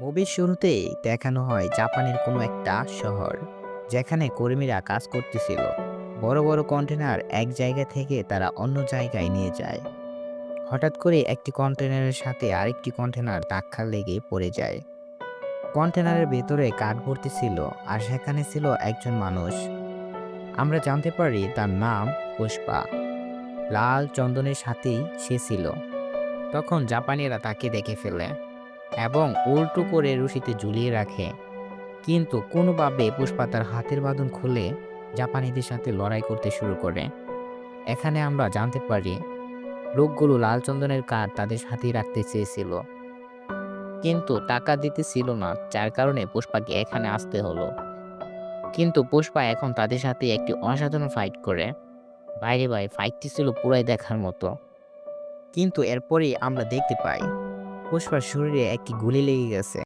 মুভির শুরুতেই দেখানো হয় জাপানের কোনো একটা শহর যেখানে কর্মীরা কাজ করতেছিল। বড় বড় কন্টেনার এক জায়গা থেকে তারা অন্য জায়গায় নিয়ে যায়। হঠাৎ করে একটি কন্টেনারের সাথে আরেকটি কন্টেনার ধাক্কা লেগে পড়ে যায়। কন্টেনারের ভেতরে কাঠ ভর্তি ছিল, আর সেখানে ছিল একজন মানুষ। আমরা জানতে পারি তার নাম পুষ্পা। লাল চন্দনের সাথেই সে ছিল। তখন জাপানিরা তাকে দেখে ফেলে এবং উল্টো করে রশিতে ঝুলিয়ে রাখে। কিন্তু কোনোভাবে পুষ্পা তার হাতের বাঁধন খুলে জাপানিদের সাথে লড়াই করতে শুরু করে। এখানে আমরা জানতে পারি লোকগুলো লাল চন্দনের কার্ড তাদের সাথেই রাখতে চেয়েছিল, কিন্তু টাকা দিতে ছিল না, যার কারণে পুষ্পাকে এখানে আসতে হলো। কিন্তু পুষ্পা এখন তাদের সাথে একটি অসাধারণ ফাইট করে। বাইরে ভাই, ফাইটটি ছিল পুরাই দেখার মতো। কিন্তু এরপরেই আমরা দেখতে পাই পুষ্পার শরীরে একটি গুলি লেগে গেছে।